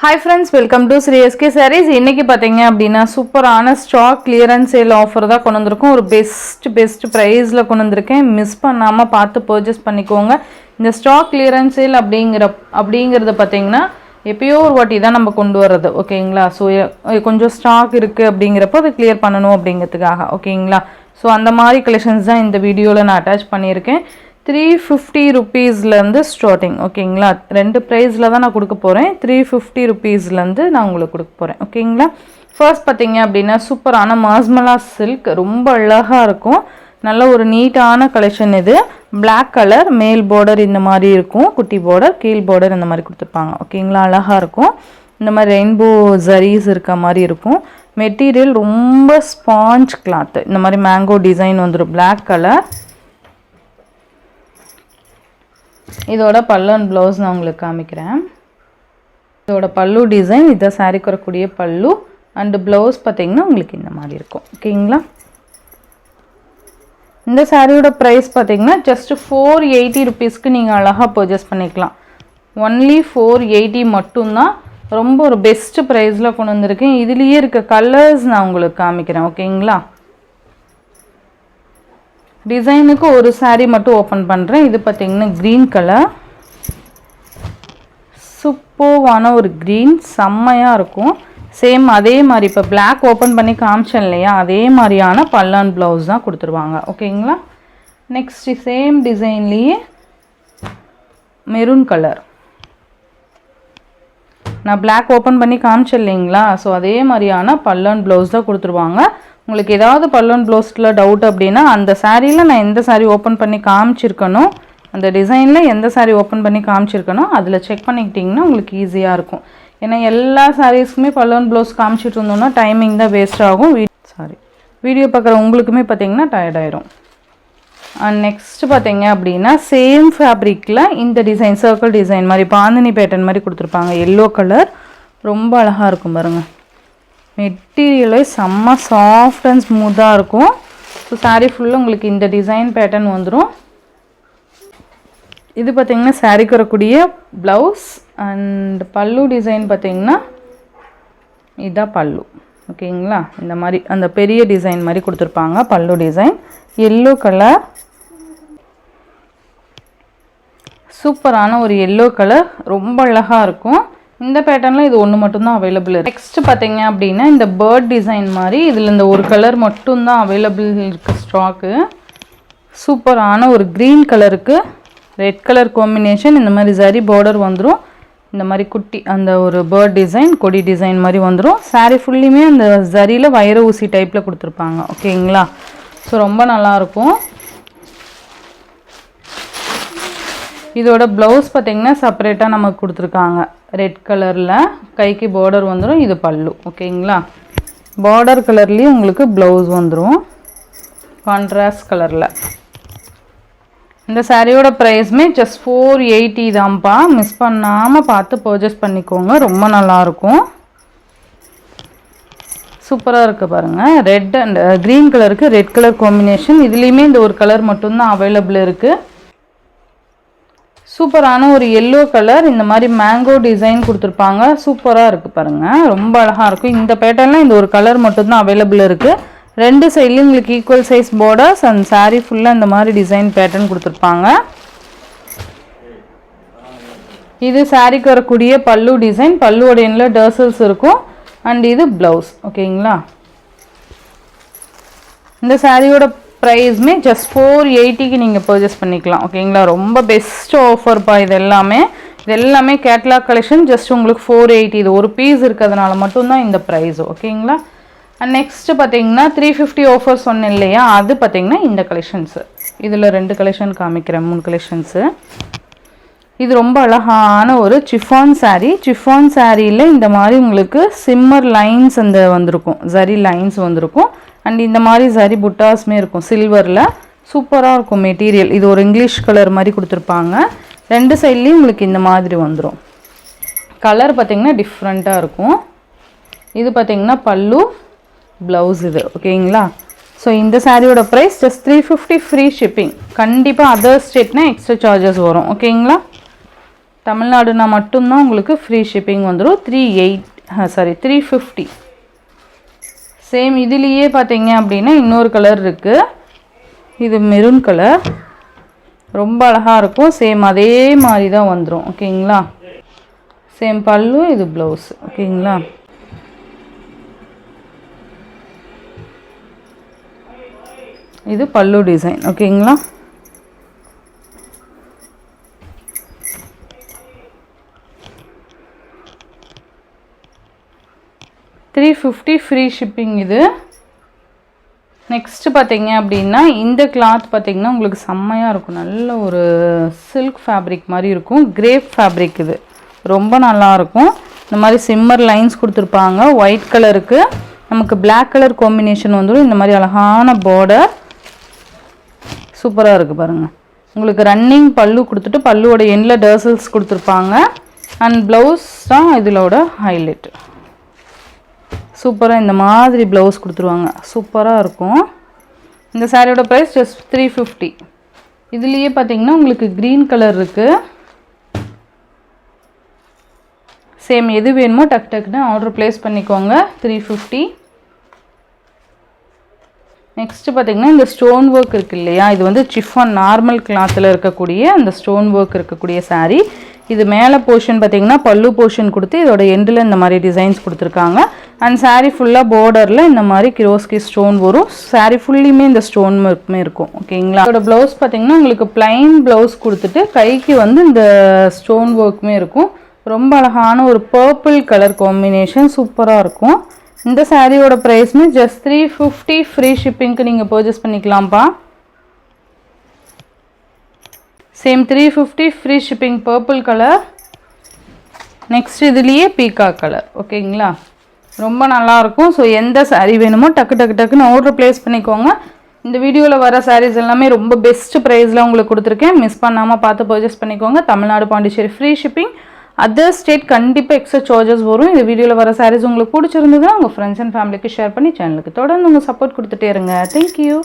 Hi friends, welcome to Sri SK Sarees. இன்னைக்கு பாத்தீங்க அப்படினா சூப்பரான ஸ்டாக் கிளியரன்ஸ் சேல் ஆஃபர் தான் கொண்டு வந்திருக்கோம். ஒரு பெஸ்ட் பிரைஸ்ல கொண்டு வந்திருக்கேன். மிஸ் பண்ணாம பார்த்து பர்ச்சேஸ் பண்ணிக்கோங்க. இந்த ஸ்டாக் கிளியரன்ஸ் சேல் அப்படிங்கிறது பாத்தீங்கன்னா எப்பயோ ஒரு வாட்டி தான் நம்ம கொண்டு வர்றது, ஓகேங்களா? ஸோ கொஞ்சம் ஸ்டாக் இருக்குது அப்படிங்கிறப்போ அதை கிளியர் பண்ணணும் அப்படிங்கிறதுக்காக, ஓகேங்களா? ஸோ அந்த மாதிரி கலெக்ஷன்ஸ் தான் இந்த வீடியோவில் நான் அட்டாச் பண்ணியிருக்கேன். 350 rupeesலேருந்து ஸ்டார்டிங், ஓகேங்களா? ரெண்டு ப்ரைஸில் தான் நான் கொடுக்க போகிறேன். 350 rupeesலேருந்து நான் உங்களுக்கு கொடுக்க போகிறேன், ஓகேங்களா? ஃபர்ஸ்ட் பார்த்தீங்க அப்படின்னா சூப்பரான மாஸ்மலா சில்க், ரொம்ப அழகாக இருக்கும். நல்ல ஒரு நீட்டான கலெக்ஷன் இது. பிளாக் கலர், மேல் பார்டர் இந்த மாதிரி இருக்கும், குட்டி பார்டர், கீழ் பார்டர் இந்த மாதிரி கொடுத்துருப்பாங்க, ஓகேங்களா? அழகாக இருக்கும். இந்த மாதிரி ரெயின்போ ஜரீஸ் இருக்க மாதிரி இருக்கும். மெட்டீரியல் ரொம்ப ஸ்பாஞ்ச் கிளாத், இந்த மாதிரி மேங்கோ டிசைன் வந்துடும். Black colour. இதோட பல்லு அண்ட் ப்ளவுஸ் நான் உங்களுக்கு காமிக்கிறேன். இதோட பல்லு டிசைன், இதை சாரிக்கு வரக்கூடிய பல்லு அண்ட் ப்ளவுஸ் பார்த்தீங்கன்னா உங்களுக்கு இந்த மாதிரி இருக்கும், ஓகேங்களா? இந்த சாரியோட ப்ரைஸ் பார்த்தீங்கன்னா ஜஸ்ட் 480 rupeesக்கு நீங்கள் அழகாக பர்ச்சேஸ் பண்ணிக்கலாம். ஒன்லி 480 மட்டும்தான். ரொம்ப ஒரு பெஸ்ட் ப்ரைஸில் கொண்டு வந்திருக்கேன். இதுலேயே இருக்க கலர்ஸ் நான் உங்களுக்கு காமிக்கிறேன், ஓகேங்களா? டிசைனுக்கு ஒரு சாரீ மட்டும் ஓப்பன் பண்ணுறேன். இது பார்த்தீங்கன்னா க்ரீன் கலர், சூப்பர்வான ஒரு க்ரீன், செம்மையாக இருக்கும். சேம் அதே மாதிரி இப்போ பிளாக் ஓப்பன் பண்ணி காமிச்சேன் இல்லையா, அதே மாதிரியான பல்லன் ப்ளவுஸ் தான் கொடுத்துருவாங்க, ஓகேங்களா? நெக்ஸ்ட் சேம் டிசைன்லேயே மெரூன் கலர், நான் பிளாக் ஓப்பன் பண்ணி காமிச்சேன் இல்லைங்களா, ஸோ அதே மாதிரியான பல்லன் ப்ளவுஸ் தான் கொடுத்துருவாங்க. உங்களுக்கு ஏதாவது பல்லன் ப்ளவுஸில் டவுட் அப்படின்னா அந்த சாரியில் நான் எந்த சாரீ ஓப்பன் பண்ணி காமிச்சிருக்கணும், அந்த டிசைனில் எந்த சாரீ ஓப்பன் பண்ணி காமிச்சிருக்கணும் அதில் செக் பண்ணிக்கிட்டிங்கன்னா உங்களுக்கு ஈஸியாக இருக்கும். ஏன்னா எல்லா சாரீஸ்க்குமே பல்லன் ப்ளவுஸ் காமிச்சிட்டு இருந்தோம்னா டைமிங் தான் வேஸ்ட் ஆகும். வீடியோ பார்க்குற உங்களுக்குமே பார்த்தீங்கன்னா டயர்டாயிரும். அண்ட் நெக்ஸ்ட் பார்த்தீங்க அப்படின்னா சேம் ஃபேப்ரிக்கில் இந்த டிசைன் சர்க்கிள் டிசைன் மாதிரி பாந்தினி பேட்டர்ன் மாதிரி கொடுத்துருப்பாங்க. எல்லோ கலர், ரொம்ப அழகாக இருக்கும் பாருங்கள். மெட்டீரியலே செம்ம சாஃப்ட் அண்ட் ஸ்மூத்தாக இருக்கும். ஸோ சாரீ ஃபுல்லாக உங்களுக்கு இந்த டிசைன் பேட்டர்ன் வந்துடும். இது பார்த்திங்கன்னா சாரீக்கு வரக்கூடிய ப்ளவுஸ் அண்ட் பல்லு டிசைன் பார்த்திங்கன்னா இதுதான் பல்லு, ஓகேங்களா? இந்த மாதிரி அந்த பெரிய டிசைன் மாதிரி கொடுத்துருப்பாங்க பல்லு டிசைன். எல்லோ கலர், சூப்பரான ஒரு எல்லோ கலர், ரொம்ப அழகாக இருக்கும். இந்த பேட்டர்னில் இது ஒன்று மட்டும்தான் அவைலபிள் இருக்குது. நெக்ஸ்ட் பார்த்தீங்க அப்படின்னா இந்த பேர்ட் டிசைன் மாதிரி இதில் இந்த ஒரு கலர் மட்டும்தான் அவைலபிள் இருக்குது ஸ்டாக்கு. சூப்பரான ஒரு க்ரீன் கலருக்கு ரெட் கலர் காம்பினேஷன், இந்த மாதிரி ஜரி பார்டர் வந்துடும். இந்த மாதிரி குட்டி அந்த ஒரு பேர்ட் டிசைன், கொடி டிசைன் மாதிரி வந்துடும். சாரீ ஃபுல்லுமே அந்த ஜரியில் வைர ஊசி டைப்பில் கொடுத்துருப்பாங்க, ஓகேங்களா? ஸோ ரொம்ப நல்லாயிருக்கும். இதோட ப்ளவுஸ் பார்த்திங்கன்னா செப்பரேட்டாக நமக்கு கொடுத்துருக்காங்க. ரெட் கலரில் கைக்கு பார்டர் வந்துடும். இது பல்லு, ஓகேங்களா? பார்டர் கலர்லேயும் உங்களுக்கு ப்ளவுஸ் வந்துடும் கான்ட்ராஸ்ட் கலரில். இந்த சாரியோட ப்ரைஸ்மே ஜஸ்ட் 480 தான்ப்பா. மிஸ் பண்ணாமல் பார்த்து பர்ச்சேஸ் பண்ணிக்கோங்க, ரொம்ப நல்லாயிருக்கும். சூப்பராக இருக்குது பாருங்கள். ரெட் அண்ட் க்ரீன் கலருக்கு ரெட் கலர் காம்பினேஷன். இதுலேயுமே இந்த ஒரு கலர் மட்டும்தான் அவைலபிள் இருக்குது. சூப்பரான ஒரு எல்லோ கலர், இந்த மாதிரி மேங்கோ டிசைன் கொடுத்துருப்பாங்க. சூப்பராக இருக்குது பாருங்கள், ரொம்ப அழகாக இருக்கும். இந்த பேட்டர்னில் இந்த ஒரு கலர் மட்டும்தான் அவைலபிள் இருக்குது. ரெண்டு சைட்லேயும் உங்களுக்கு equal size borders and sari ஃபுல்லாக இந்த மாதிரி டிசைன் பேட்டர்ன் கொடுத்துருப்பாங்க. இது சாரீக்கு வரக்கூடிய பல்லு டிசைன், பல்லுவோட எண்ணில் டர்சல்ஸ் இருக்கும். அண்ட் இது ப்ளவுஸ், ஓகேங்களா? இந்த சாரியோட ப்ரைஸ்மே ஜஸ்ட் 480க்கு நீங்கள் பர்ச்சேஸ் பண்ணிக்கலாம், ஓகேங்களா? ரொம்ப பெஸ்ட் ஆஃபர்ப்பா. இது எல்லாமே கேட்லாக் கலெக்ஷன். ஜஸ்ட் உங்களுக்கு 480. இது ஒரு பீஸ் இருக்கிறதுனால மட்டும்தான் இந்த ப்ரைஸ், ஓகேங்களா? அண்ட் நெக்ஸ்ட்டு பார்த்தீங்கன்னா 350 ஆஃபர் சொன்னேன் இல்லையா, அது பார்த்தீங்கன்னா இந்த கலெக்ஷன்ஸு. இதில் 2 கலெக்ஷன் காமிக்கிறேன், 3 கலெக்ஷன்ஸு. இது ரொம்ப அழகான ஒரு சிஃபான் சாரீ. சிஃபான் சாரியில் இந்த மாதிரி உங்களுக்கு சிம்மர் லைன்ஸ் அந்த வந்திருக்கும், ஜரி லைன்ஸ் வந்திருக்கும். அண்ட் இந்த மாதிரி ஜரி புட்டாஸுமே இருக்கும் சில்வரில். சூப்பராக இருக்கும் மெட்டீரியல். இது ஒரு இங்கிலீஷ் கலர் மாதிரி கொடுத்துருப்பாங்க. ரெண்டு சைட்லேயும் உங்களுக்கு இந்த மாதிரி வந்துடும். கலர் பார்த்திங்கன்னா டிஃப்ரெண்ட்டாக இருக்கும். இது பார்த்திங்கன்னா பல்லு, ப்ளவுஸ் இது, ஓகேங்களா? ஸோ இந்த சாரியோட ப்ரைஸ் ஜஸ்ட் 350, ஃப்ரீ ஷிப்பிங். கண்டிப்பாக அதர் ஸ்டேட்னா எக்ஸ்ட்ரா சார்ஜஸ் வரும், ஓகேங்களா? தமிழ்நாடுனா மட்டும்தான் உங்களுக்கு ஃப்ரீ ஷிப்பிங் வந்துடும். 350. சேம் இதுலேயே பார்த்தீங்க அப்படின்னா இன்னொரு கலர் இருக்குது. இது மெரூன் கலர், ரொம்ப அழகாக இருக்கும். சேம் அதே மாதிரி தான் வந்துடும். ஓகேங்களா? சேம் பல்லு, இது ப்ளவுஸ். ஓகேங்களா? இது பல்லு டிசைன். ஓகேங்களா? $350 ஃப்ரீ ஷிப்பிங். இது நெக்ஸ்ட்டு பார்த்தீங்க அப்படின்னா இந்த கிளாத் பார்த்தீங்கன்னா உங்களுக்கு செம்மையாக இருக்கும். நல்ல ஒரு சில்க் ஃபேப்ரிக் மாதிரி இருக்கும். Crepe fabric. இது ரொம்ப நல்லாயிருக்கும். இந்த மாதிரி சிம்மர் லைன்ஸ் கொடுத்துருப்பாங்க. ஒயிட் கலருக்கு நமக்கு பிளாக் கலர் காம்பினேஷன் வந்துடும். இந்த மாதிரி அழகான பார்டர் சூப்பராக இருக்குது பாருங்கள். உங்களுக்கு ரன்னிங் பல்லு கொடுத்துட்டு பல்லுவோட எண்டில் டர்சல்ஸ் கொடுத்துருப்பாங்க. அண்ட் ப்ளவுஸ் தான் இதிலோட ஹைலைட். சூப்பராக இந்த மாதிரி ப்ளவுஸ் கொடுத்துருவாங்க. சூப்பராக இருக்கும். இந்த சாரியோட ப்ரைஸ் ஜஸ்ட் $350. இதுலேயே பார்த்தீங்கன்னா உங்களுக்கு க்ரீன் கலர் இருக்குது. சேம் எது வேணுமோ டக்குன்னு ஆர்டர் ப்ளேஸ் பண்ணிக்கோங்க. $350. நெக்ஸ்ட்டு பார்த்தீங்கன்னா இந்த ஸ்டோன் ஒர்க் இருக்குது இல்லையா, இது வந்து சிஃபான் நார்மல் கிளாத்தில் இருக்கக்கூடிய அந்த ஸ்டோன் ஒர்க் இருக்கக்கூடிய சாரீ. இது மேலே போர்ஷன் பார்த்தீங்கன்னா பல்லு போர்ஷன் கொடுத்து இதோட எண்டில் இந்த மாதிரி டிசைன்ஸ் கொடுத்துருக்காங்க. அண்ட் சாரீ ஃபுல்லாக பார்டரில் இந்த மாதிரி கிரோஸ்கி ஸ்டோன் வரும். சாரீ ஃபுல்லியுமே இந்த ஸ்டோன் ஒர்க்குமே இருக்கும். ஓகேங்களா? இதோட ப்ளவுஸ் பார்த்தீங்கன்னா உங்களுக்கு பிளைன் ப்ளவுஸ் கொடுத்துட்டு கைக்கு வந்து இந்த ஸ்டோன் ஒர்க்குமே இருக்கும். ரொம்ப அழகான ஒரு பர்பிள் கலர் காம்பினேஷன் சூப்பராக இருக்கும். இந்த சாரியோட ப்ரைஸ்மே ஜஸ்ட் $350 ஃப்ரீ ஷிப்பிங்க்கு நீங்கள் பர்ச்சேஸ் பண்ணிக்கலாம்ப்பா. Same $350 free shipping. Purple colour. Next இதுலேயே பீகாக் கலர். ஓகேங்களா? ரொம்ப நல்லாயிருக்கும். ஸோ எந்த சாரீ வேணுமோ டக்குன்னு ஆர்டர் ப்ளேஸ் பண்ணிக்கோங்க. இந்த வீடியோவில் வர சாரீஸ் எல்லாமே ரொம்ப பெஸ்ட் ப்ரைஸில் உங்களுக்கு கொடுத்துருக்கேன். மிஸ் பண்ணாமல் பார்த்து பர்ச்சேஸ் பண்ணிக்கோங்க. Tamil Nadu, Pondicherry free shipping. Other state கண்டிப்பாக எக்ஸ்ட்ரா சார்ஜஸ் வரும். இந்த வீடியோவில் வர சாரீஸ் உங்களுக்கு பிடிச்சிருந்ததுன்னா உங்கள் ஃப்ரெண்ட்ஸ் அண்ட் ஃபேமிலிக்கு ஷேர் பண்ணி சேனலுக்கு தொடர்ந்து உங்கள் சப்போர்ட் கொடுத்துட்டே இருங்க. தேங்க்யூ.